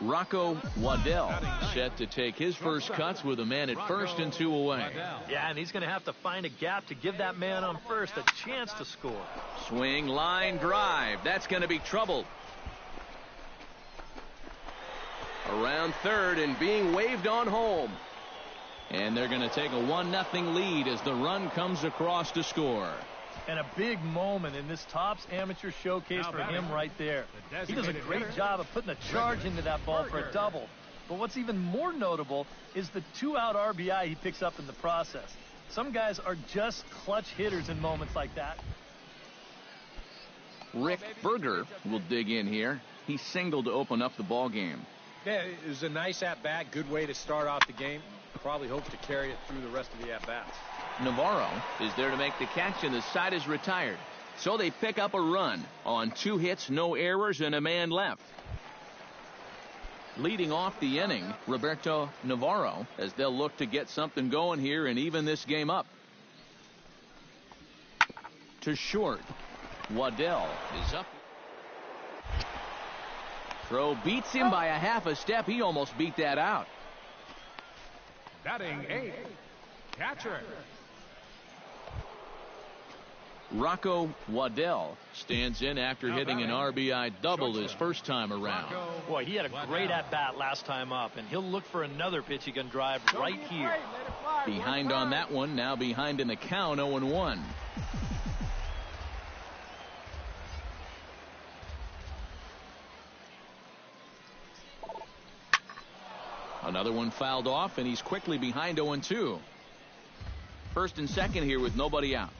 Rocco Waddell set to take his first cuts with a man at first and 2 away. Yeah, and he's going to have to find a gap to give that man on first a chance to score. Swing, line, drive. That's going to be trouble. Around third and being waved on home. And they're going to take a 1-0 lead as the run comes across to score. And a big moment in this Topps Amateur Showcase for him right there. He does a great job of putting a charge into that ball for a double. But what's even more notable is the 2-out RBI he picks up in the process. Some guys are just clutch hitters in moments like that. Rick Berger will dig in here. He singled to open up the ball game. Yeah, it was a nice at-bat, good way to start off the game. Probably hopes to carry it through the rest of the at-bats. Navarro is there to make the catch, and the side is retired. So they pick up a run on 2 hits, no errors, and a man left. Leading off the inning, Roberto Navarro, as they'll look to get something going here and even this game up. To short. Waddell is up. Throw beats him by a half a step. He almost beat that out. Batting 8, catcher. Rocco Waddell stands in after hitting an RBI double his first time around. Boy, he had a great at-bat last time up, and he'll look for another pitch he can drive right here. Behind on that one, now behind in the count, 0-1. Another one fouled off, and he's quickly behind 0-2. First and second here with nobody out.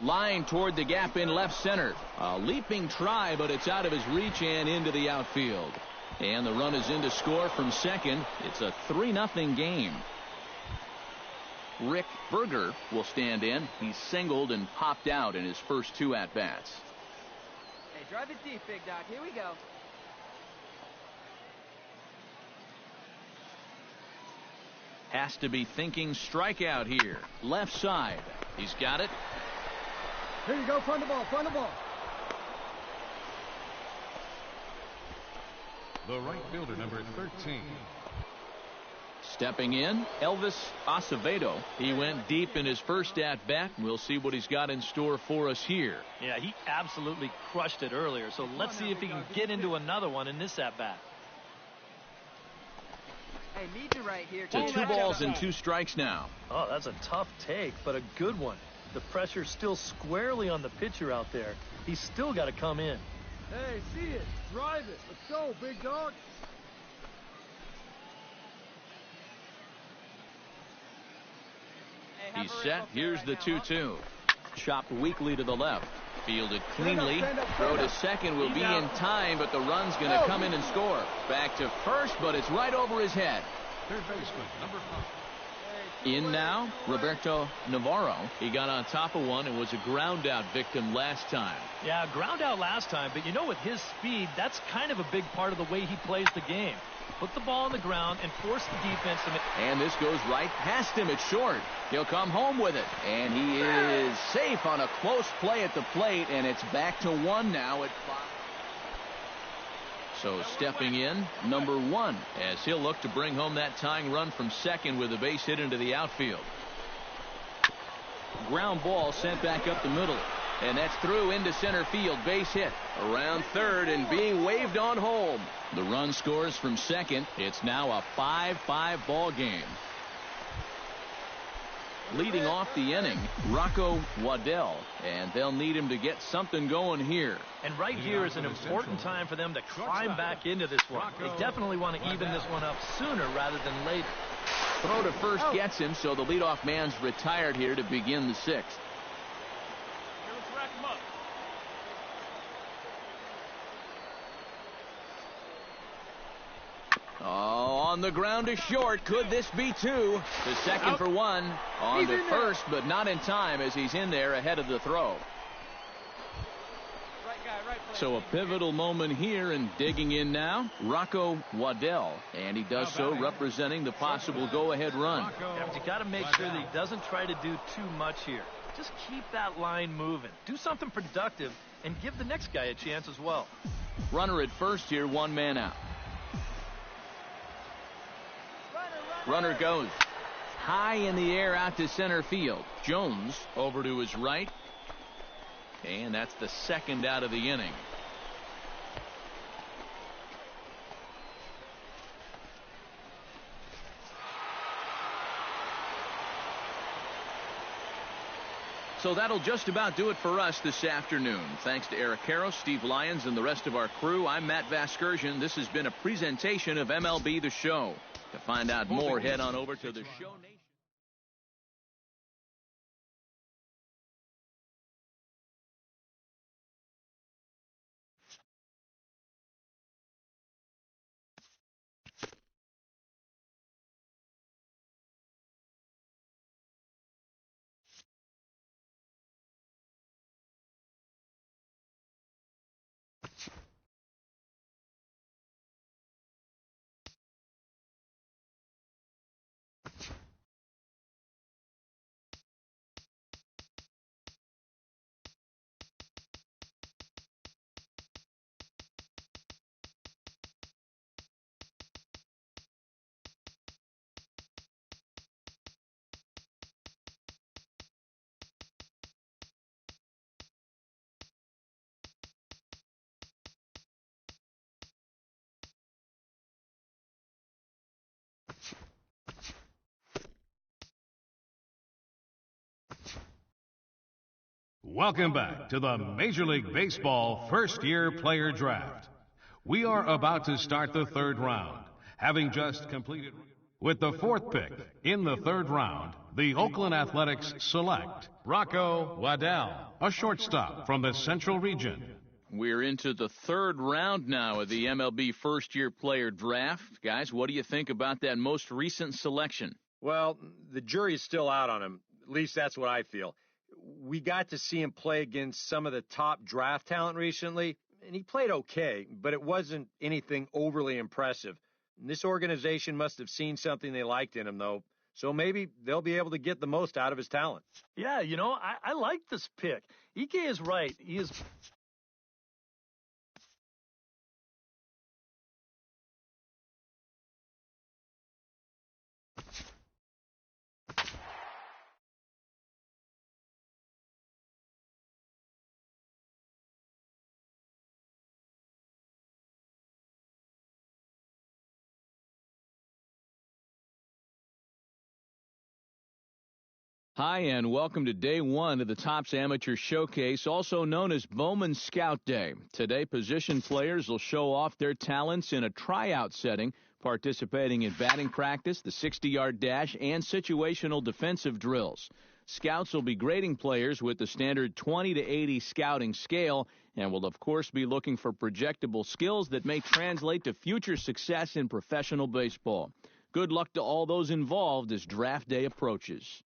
Line toward the gap in left center. A leaping try, but it's out of his reach and into the outfield. And the run is in to score from second. It's a 3-0 game. Rick Berger will stand in. He's singled and popped out in his first 2 at-bats. Hey, drive it deep, Big Doc. Here we go. Has to be thinking strikeout here. Left side. He's got it. Here you go, front the ball, front the ball. The right fielder, number 13. Stepping in, Elvis Acevedo. He went deep in his first at-bat. We'll see what he's got in store for us here. Yeah, he absolutely crushed it earlier, so let's see if he can get into another one in this at-bat. Hey, need you right here. To 2 balls and 2 strikes now. Oh, that's a tough take, but a good one. The pressure's still squarely on the pitcher out there. He's still got to come in. Hey, see it. Drive it. Let's go, Big Dog. He's set. Here's the 2-2. Chopped weakly to the left. Fielded cleanly. Throw to second will be in time, but the run's going to come in and score. Back to first, but it's right over his head. Third baseman, number 5. In now, Roberto Navarro. He got on top of one and was a ground out victim last time. Yeah, ground out last time, but you know, with his speed, that's kind of a big part of the way he plays the game. Put the ball on the ground and force the defense to make. And this goes right past him at short. He'll come home with it. And he is safe on a close play at the plate, and it's back to 1 now at 5. So stepping in, number 1, as he'll look to bring home that tying run from second with a base hit into the outfield. Ground ball sent back up the middle. And that's through into center field. Base hit. Around third and being waved on home. The run scores from second. It's now a 5-5 ball game. Leading off the inning, Rocco Waddell, and they'll need him to get something going here. And right here is an important time for them to climb back into this one. They definitely want to even this one up sooner rather than later. Throw to first gets him, so the leadoff man's retired here to begin the 6th. Oh, on the ground to short. Could this be 2? To second for 1. On to first, but not in time as he's in there ahead of the throw. So a pivotal moment here, and digging in now, Rocco Waddell. And he does so representing the possible go-ahead run. Yeah, but you got to make sure that he doesn't try to do too much here. Just keep that line moving. Do something productive and give the next guy a chance as well. Runner at first here, one man out. Runner goes high in the air out to center field. Jones over to his right. And that's the second out of the inning. So that'll just about do it for us this afternoon. Thanks to Eric Karros, Steve Lyons, and the rest of our crew. I'm Matt Vasgersian. This has been a presentation of MLB The Show. To find out more, head on over to the Show Nation. Welcome back to the Major League Baseball first-year player draft. We are about to start the third round, having just completed. With the fourth pick in the third round, the Oakland Athletics select Rocco Waddell, a shortstop from the Central Region. We're into the third round now of the MLB first-year player draft. Guys, what do you think about that most recent selection? Well, the jury's still out on him. At least that's what I feel. We got to see him play against some of the top draft talent recently, and he played okay, but it wasn't anything overly impressive. And this organization must have seen something they liked in him, though, so maybe they'll be able to get the most out of his talent. Yeah, you know, I like this pick. Ike is right. He is... Hi, and welcome to day one of the Topps Amateur Showcase, also known as Bowman Scout Day. Today, position players will show off their talents in a tryout setting, participating in batting practice, the 60-yard dash, and situational defensive drills. Scouts will be grading players with the standard 20 to 80 scouting scale and will, of course, be looking for projectable skills that may translate to future success in professional baseball. Good luck to all those involved as draft day approaches.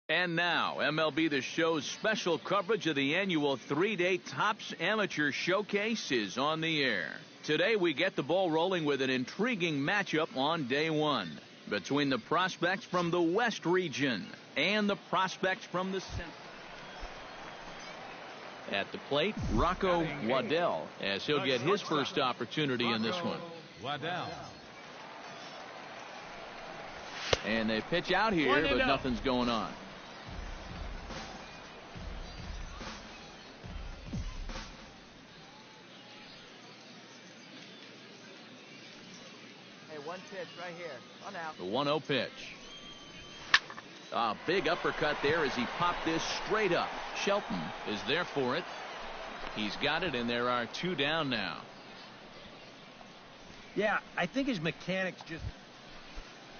And now, MLB The Show's special coverage of the annual 3-day Topps Amateur Showcase is on the air. Today, we get the ball rolling with an intriguing matchup on day one between the prospects from the West region and the prospects from the Center. At the plate, Rocco Waddell, as he'll get his first opportunity in this one. Waddell. And they pitch out here, but nothing's going on. One pitch right here. One out. The 1-0 pitch. A big uppercut there as he popped this straight up. Shelton is there for it. He's got it, and there are 2 down now. Yeah, I think his mechanics just...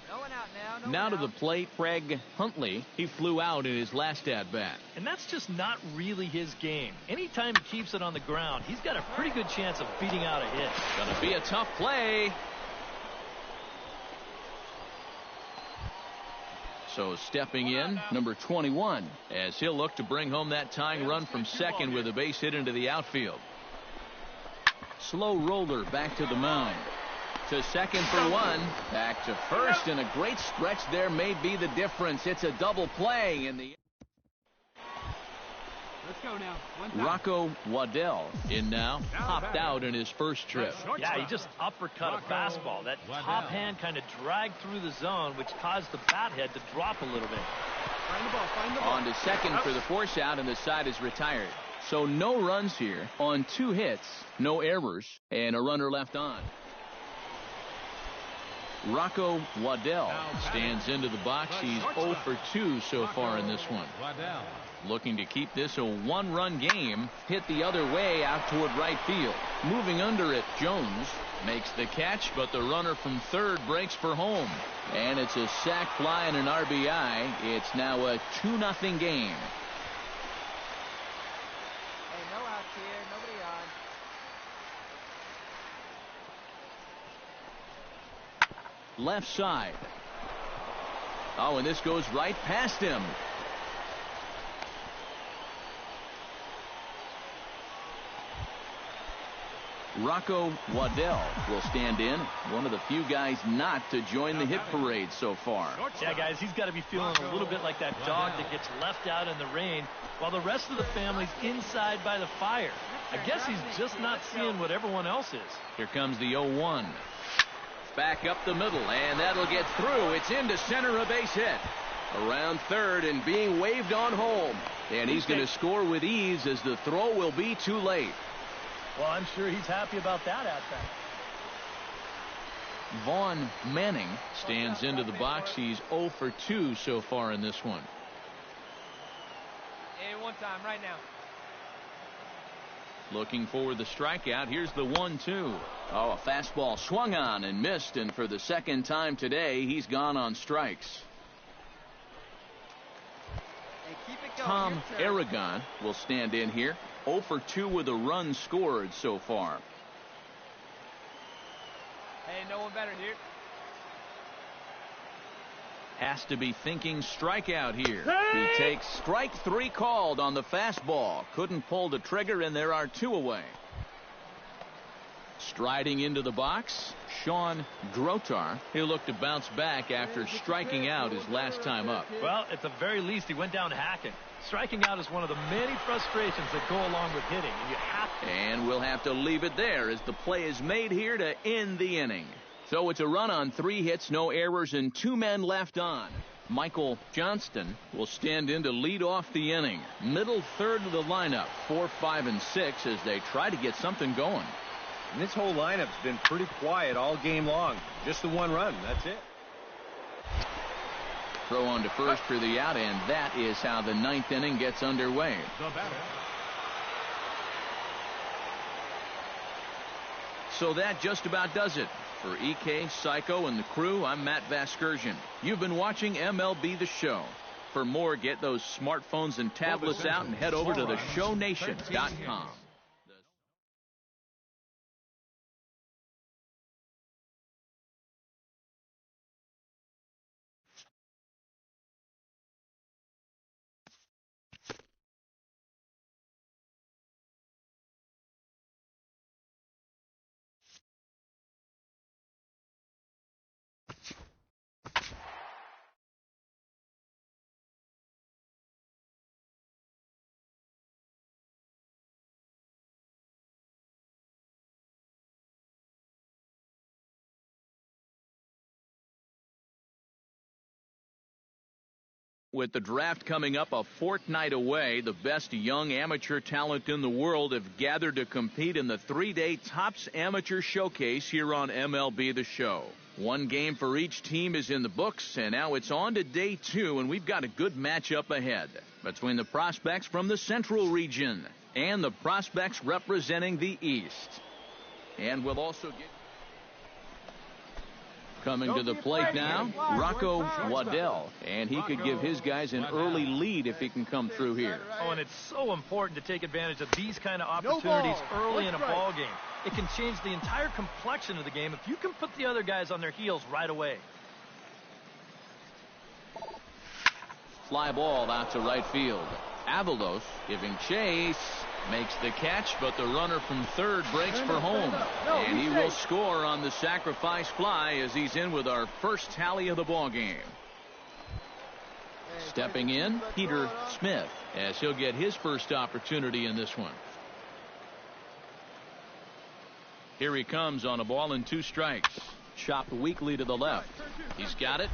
No one out now. Now to the plate, Craig Huntley. He flew out in his last at-bat. And that's just not really his game. Anytime he keeps it on the ground, he's got a pretty good chance of beating out a hit. Gonna be a tough play. So stepping in, number 21, as he'll look to bring home that tying run from second with a base hit into the outfield. Slow roller back to the mound. To second for 1. Back to first, and a great stretch there may be the difference. It's a double play in the... Let's go now. Rocco Waddell in now, popped out in his first trip. Yeah, he just uppercut a fastball. That top hand kind of dragged through the zone, which caused the bat head to drop a little bit. Find the ball. Find the ball. On to second for the force out, and the side is retired. So no runs here on 2 hits, no errors, and a runner left on. Rocco Waddell stands into the box. He's 0 for 2 so far in this one. Waddell. Looking to keep this a 1-run game. Hit the other way out toward right field. Moving under it, Jones makes the catch, but the runner from third breaks for home. And it's a sac fly and an RBI. It's now a 2-0 game. Hey, no outs here. Nobody on. Left side. Oh, and this goes right past him. Rocco Waddell will stand in. One of the few guys not to join the hit parade so far. Yeah, guys, he's got to be feeling a little bit like that dog that gets left out in the rain while the rest of the family's inside by the fire. I guess he's just not seeing what everyone else is. Here comes the 0-1. Back up the middle, and that'll get through. It's into center, a base hit. Around third and being waved on home. And he's going to score with ease as the throw will be too late. Well, I'm sure he's happy about that at-bat. Vaughn Manning stands into the box. He's 0 for 2 so far in this one. Hey, one time right now. Looking for the strikeout. Here's the 1-2. Oh, a fastball swung on and missed, and for the second time today, he's gone on strikes. Hey, keep it going. Tom Aragon will stand in here. 0 for 2 with a run scored so far. Hey, no one better here. Has to be thinking strikeout here. He takes strike 3 called on the fastball. Couldn't pull the trigger, and there are 2 away. Striding into the box, Sean Grotar. He'll look to bounce back after striking out his last time up. Well, at the very least, he went down hacking. Striking out is one of the many frustrations that go along with hitting, and you have to. And we'll have to leave it there as the play is made here to end the inning. So it's a run on 3 hits, no errors, and 2 men left on. Michael Johnston will stand in to lead off the inning. Middle third of the lineup, 4, 5, and 6 as they try to get something going. And this whole lineup's been pretty quiet all game long. Just the 1 run. That's it. Throw on to first for the out, and that is how the 9th inning gets underway. So that just about does it. For EK, Psycho, and the crew, I'm Matt Vasgersian. You've been watching MLB The Show. For more, get those smartphones and tablets out and head over to theshownation.com. With the draft coming up a fortnight away, the best young amateur talent in the world have gathered to compete in the 3-day Topps Amateur Showcase here on MLB The Show. One game for each team is in the books, and now it's on to day 2, and we've got a good matchup ahead between the prospects from the Central region and the prospects representing the East. And we'll also get... Coming to the plate now, Rocco Waddell, and he could give his guys an early lead if he can come through here. Oh, and it's so important to take advantage of these kind of opportunities early in a ball game. It can change the entire complexion of the game if you can put the other guys on their heels right away. Fly ball out to right field. Avalos giving chase. Makes the catch, but the runner from third breaks for home. And he will score on the sacrifice fly as he's in with our first tally of the ball game. Stepping in, Peter Smith, as he'll get his first opportunity in this one. Here he comes on a ball and 2 strikes. Chopped weakly to the left. He's got it.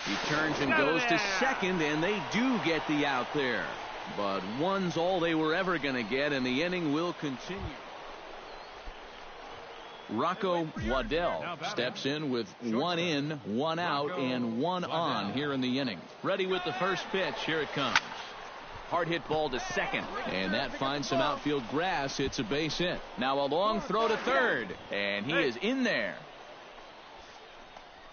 He turns and goes to second, and they do get the out there. But one's all they were ever going to get, and the inning will continue. Rocco Waddell steps in with 1 in, 1 out, and 1 on here in the inning. Ready with the first pitch. Here it comes. Hard hit ball to second, and that finds some outfield grass. It's a base hit. Now a long throw to third, and he is in there.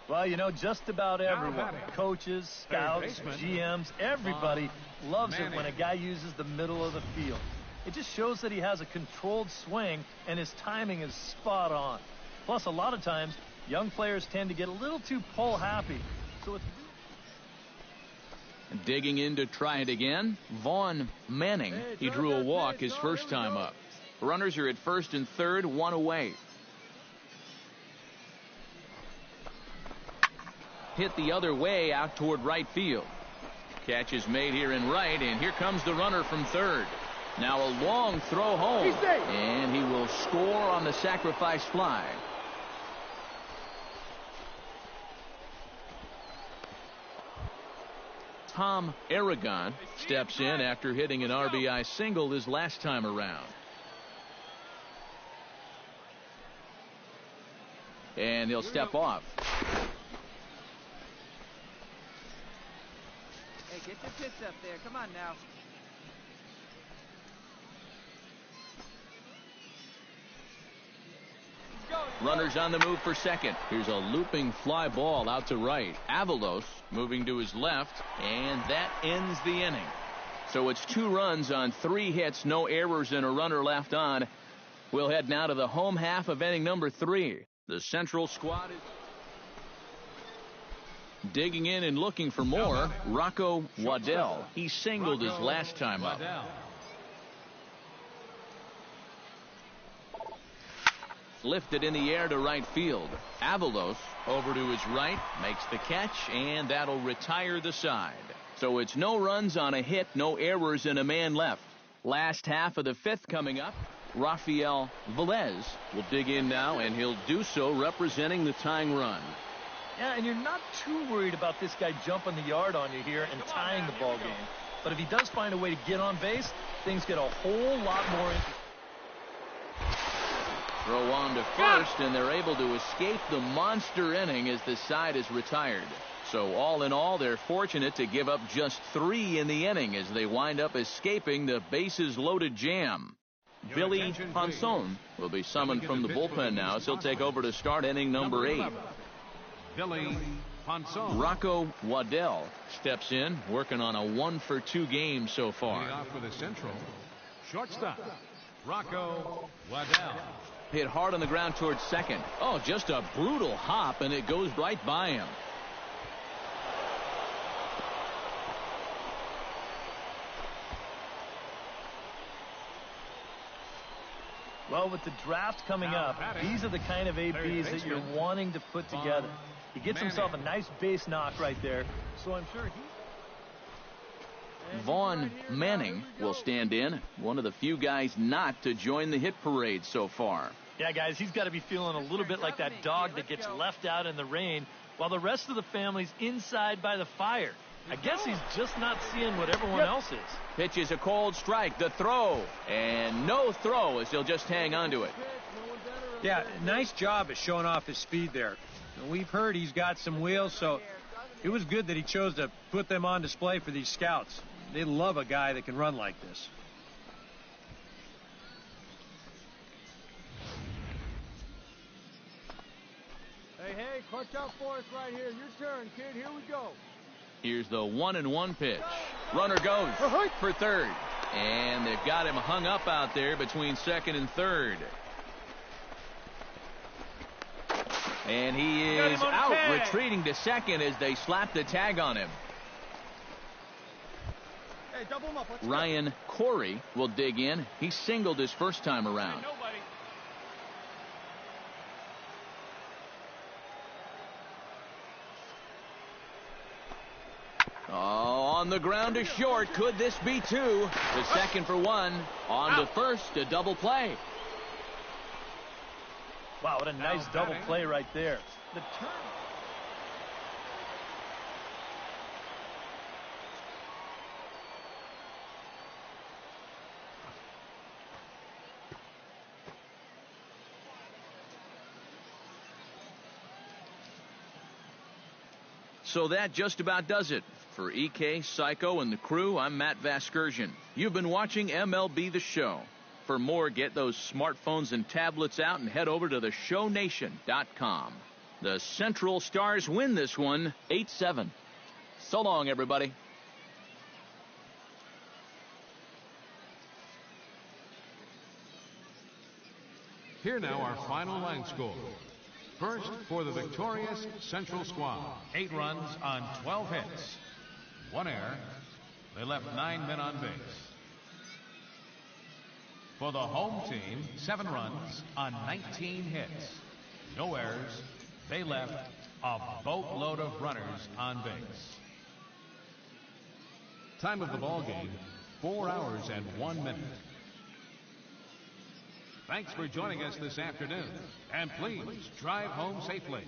Well, you know, just about everyone, coaches, scouts, GMs, everybody loves it when a guy uses the middle of the field. It just shows that he has a controlled swing and his timing is spot on. Plus, a lot of times, young players tend to get a little too pull happy. So it's digging in to try it again, Vaughn Manning. He drew a walk his first time up. Runners are at first and third, 1 away. Hit the other way out toward right field. Catch is made here in right, and here comes the runner from third. Now a long throw home, and he will score on the sacrifice fly. Tom Aragon steps in after hitting an RBI single his last time around. And he'll step off. Hey, get your pitch up there. Come on now. Runners on the move for second. Here's a looping fly ball out to right. Avalos moving to his left, and that ends the inning. So it's 2 runs on 3 hits, no errors, and a runner left on. We'll head now to the home half of inning number 3. The Central squad is digging in and looking for more. Rocco Waddell. He singled his last time up. Lifted in the air to right field. Avalos over to his right, makes the catch, and that'll retire the side. So it's no runs on a hit, no errors, and a man left. Last half of the 5th coming up. Rafael Velez will dig in now, and he'll do so representing the tying run. Yeah, and you're not too worried about this guy jumping the yard on you here and tying the ball game. But if he does find a way to get on base, things get a whole lot more interesting. Throw on to first, and they're able to escape the monster inning as the side is retired. So all in all, they're fortunate to give up just 3 in the inning as they wind up escaping the bases-loaded jam. Billy Ponson will be summoned from the bullpen now as he'll take over to start inning number 8. Billy Ponson. Rocco Waddell steps in, working on a 1-for-2 game so far. Leading off for the Central, shortstop Rocco Waddell. Hit hard on the ground towards second. Oh, just a brutal hop, and it goes right by him. Well, with the draft coming up, these are the kind of ABs that you're wanting to put together. He gets himself a nice base knock right there, so I'm sure he... Vaughn Manning will stand in, one of the few guys not to join the hit parade so far. Yeah, guys, he's got to be feeling a little bit like that dog that gets left out in the rain while the rest of the family's inside by the fire. I guess he's just not seeing what everyone else is. Pitches a cold strike. The throw. And no throw as he'll just hang on to it. Yeah, nice job at showing off his speed there. We've heard he's got some wheels, so it was good that he chose to put them on display for these scouts. They love a guy that can run like this. Hey, clutch out for us right here. Your turn, kid. Here we go. Here's the 1-1 pitch. Runner goes for third. And they've got him hung up out there between second and third. And he is out, retreating to second as they slap the tag on him. Hey, double him up. Ryan Corey will dig in. He singled his first time around. Oh, on the ground to short. Could this be two? The second for one. On to first, a double play. Wow, what a nice double play right there. The turn. So that just about does it. For EK, Psycho, and the crew, I'm Matt Vasgersian. You've been watching MLB The Show. For more, get those smartphones and tablets out and head over to theshownation.com. The Central Stars win this one 8-7. So long, everybody. Here now our final line score. First, for the victorious Central squad, 8 runs on 12 hits. 1 error. They left 9 men on base. For the home team, 7 runs on 19 hits. No errors. They left a boatload of runners on base. Time of the ball game, 4 hours and 1 minute. Thanks for joining us this afternoon, and please drive home safely.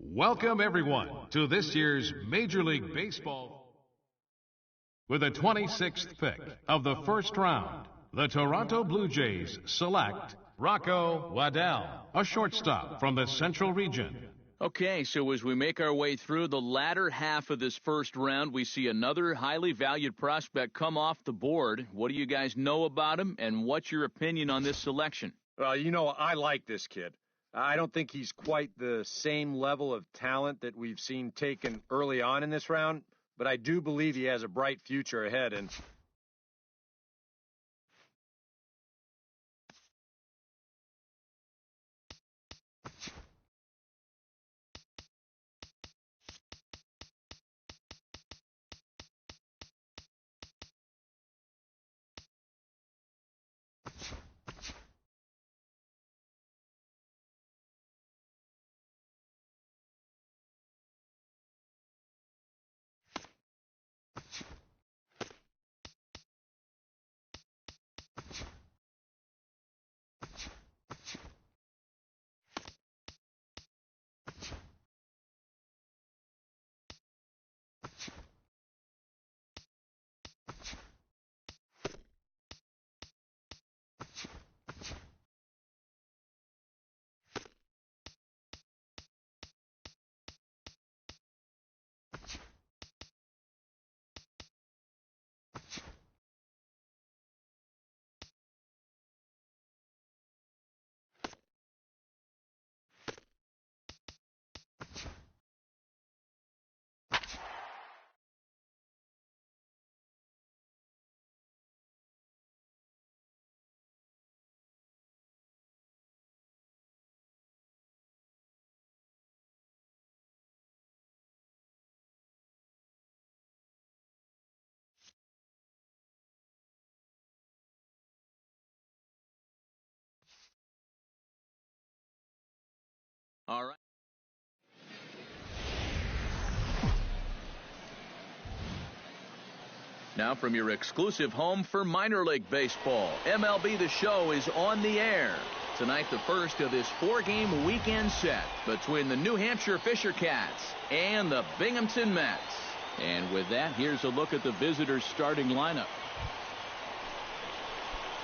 Welcome, everyone, to this year's Major League Baseball. With the 26th pick of the first round, the Toronto Blue Jays select Rocco Waddell, a shortstop from the Central Region. Okay, so as we make our way through the latter half of this first round, we see another highly valued prospect come off the board. What do you guys know about him, and what's your opinion on this selection? Well, I like this kid. I don't think he's quite the same level of talent that we've seen taken early on in this round, but I do believe he has a bright future ahead, and All right. Now from your exclusive home for minor league baseball, MLB The Show is on the air. Tonight, the first of this 4-game weekend set between the New Hampshire Fisher Cats and the Binghamton Mets. And with that, here's a look at the visitors' starting lineup.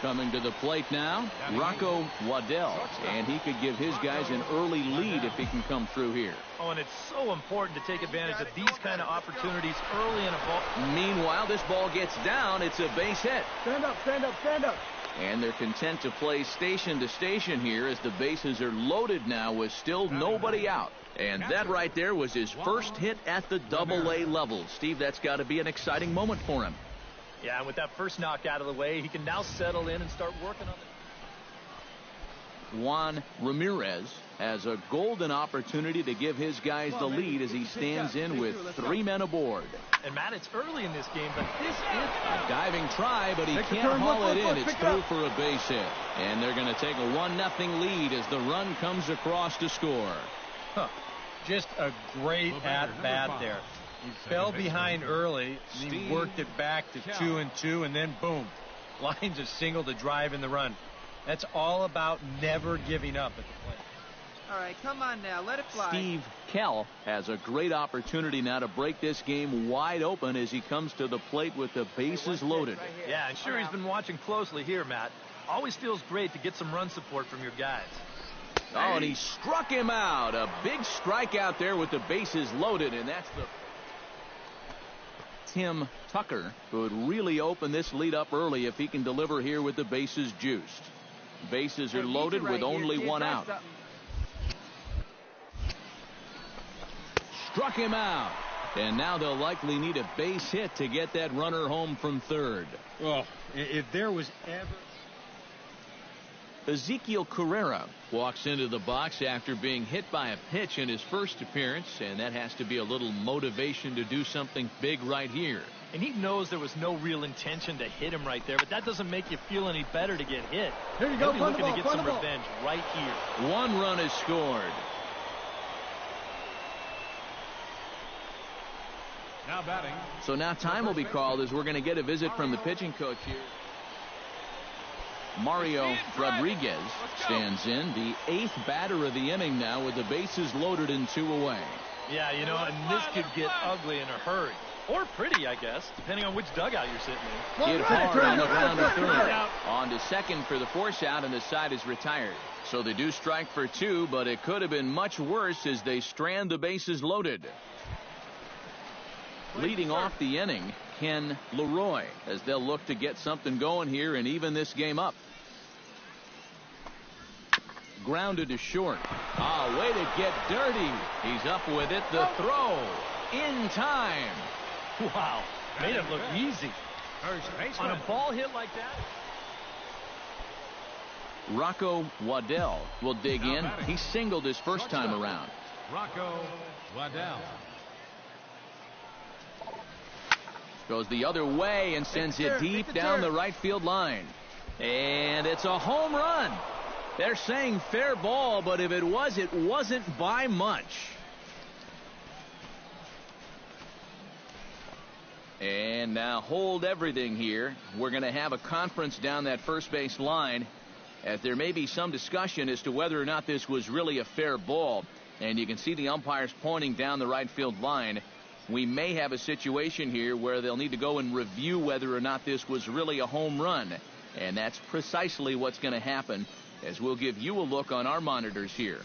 Coming to the plate now, Rocco Waddell, and he could give his guys an early lead if he can come through here. Oh, and it's so important to take advantage of these kind of opportunities early in a ball. Meanwhile, this ball gets down. It's a base hit. Stand up, stand up, stand up. And they're content to play station to station here as the bases are loaded now with still nobody out. And that right there was his first hit at the Double-A level. Steve, that's got to be an exciting moment for him. Yeah, and with that first knock out of the way, he can now settle in and start working on it. Juan Ramirez has a golden opportunity to give his guys the lead as he stands in with 3 men aboard. And, Matt, it's early in this game, but this is a diving try, but he can't haul it in. It's through for a base hit. And they're going to take a 1-0 lead as the run comes across to score. Just a great at-bat there. He fell behind early, and he worked it back to 2-2, and then boom, lines a single to drive in the run. That's all about never giving up at the plate. All right, come on now, let it fly. Steve Kell has a great opportunity now to break this game wide open as he comes to the plate with the bases loaded. Yeah, and sure, he's been watching closely here, Matt. Always feels great to get some run support from your guys. Oh, and he struck him out. A big strikeout there with the bases loaded, and that's the Tim Tucker could really open this lead up early if he can deliver here with the bases juiced. Bases are loaded with only one out. Struck him out. And now they'll likely need a base hit to get that runner home from third. Oh, if there was ever... Ezekiel Carrera walks into the box after being hit by a pitch in his first appearance, and that has to be a little motivation to do something big right here. And he knows there was no real intention to hit him right there, but that doesn't make you feel any better to get hit. Here you go, He'll be looking to get some revenge right here. 1 run is scored. Now batting. So now time will be called as we're going to get a visit from the pitching coach here. Mario Rodriguez stands in, the 8th batter of the inning now with the bases loaded and 2 away. Yeah, you know, and this could get ugly in a hurry. Or pretty, I guess, depending on which dugout you're sitting in. Hit hard on the ground to third. On to second for the force out, and the side is retired. So they do strike for 2, but it could have been much worse as they strand the bases loaded. Leading off the inning, Ken Leroy, as they'll look to get something going here and even this game up. Grounded to short. Way to get dirty. He's up with it. The throw in time. Wow, made it look easy. On a ball hit like that. Rocco Waddell will dig in. He singled his first time around. Rocco Waddell goes the other way and sends it deep down the right field line. And it's a home run. They're saying fair ball, but if it was, it wasn't by much. And now hold everything here. We're going to have a conference down that first base line, as there may be some discussion as to whether or not this was really a fair ball. And you can see the umpires pointing down the right field line. We may have a situation here where they'll need to go and review whether or not this was really a home run. And that's precisely what's going to happen, as we'll give you a look on our monitors here.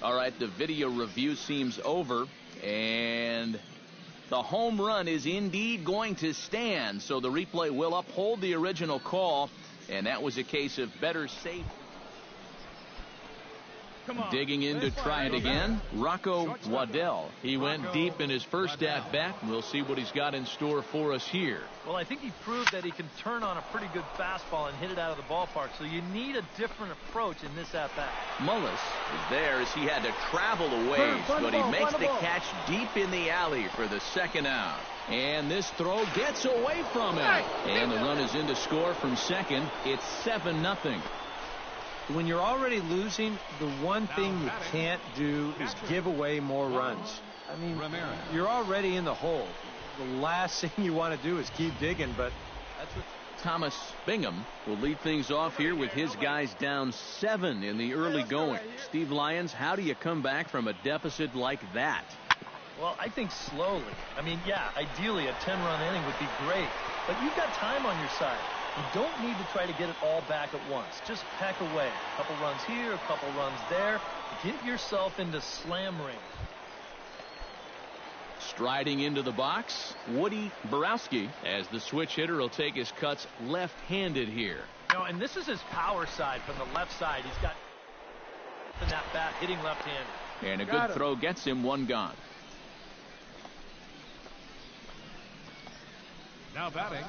All right, the video review seems over, and the home run is indeed going to stand, so the replay will uphold the original call, and that was a case of better safe. Digging in to try it again, Rocco Waddell. He went deep in his first at-bat. We'll see what he's got in store for us here. Well, I think he proved that he can turn on a pretty good fastball and hit it out of the ballpark, so you need a different approach in this at-bat. Mullis is there as he had to travel a ways, but he makes the catch deep in the alley for the second out. And this throw gets away from him. And the run is in to score from second. It's 7-0. When you're already losing, the one thing you can't do is give away more runs. I mean, you're already in the hole. The last thing you want to do is keep digging, but that's what Thomas Bingham will lead things off here with his guys down 7 in the early going. Steve Lyons, how do you come back from a deficit like that? Well, I think slowly. I mean, yeah, ideally a 10-run inning would be great, but you've got time on your side. You don't need to try to get it all back at once. Just peck away. A couple runs here, a couple runs there. Get yourself into slam range. Striding into the box, Woody Borowski, as the switch hitter will take his cuts left-handed here. And this is his power side from the left side. He's got that bat hitting left-handed. And a good throw gets him one gone. Now batting,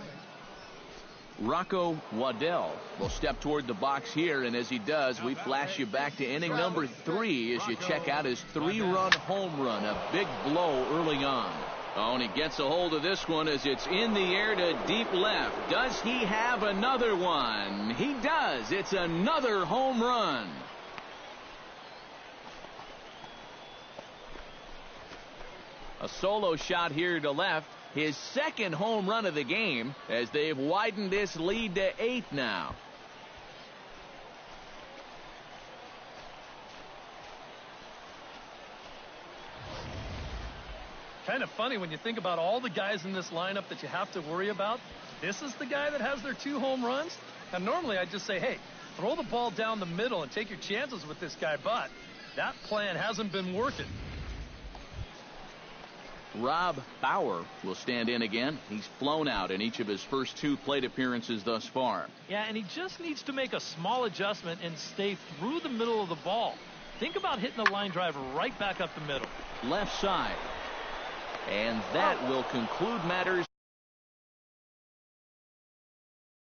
Rocco Waddell will step toward the box here, and as he does, we flash you back to inning number 3 as you check out his 3-run home run, a big blow early on. Oh, and he gets a hold of this one as it's in the air to deep left. Does he have another one? He does. It's another home run. A solo shot here to left. His second home run of the game as they've widened this lead to 8 now. Kind of funny when you think about all the guys in this lineup that you have to worry about. This is the guy that has their 2 home runs. Now, normally I'd just say, hey, throw the ball down the middle and take your chances with this guy, but that plan hasn't been working. Rob Bauer will stand in again. He's flown out in each of his first 2 plate appearances thus far. Yeah, and he just needs to make a small adjustment and stay through the middle of the ball. Think about hitting a line drive right back up the middle. Left side. And that will conclude matters.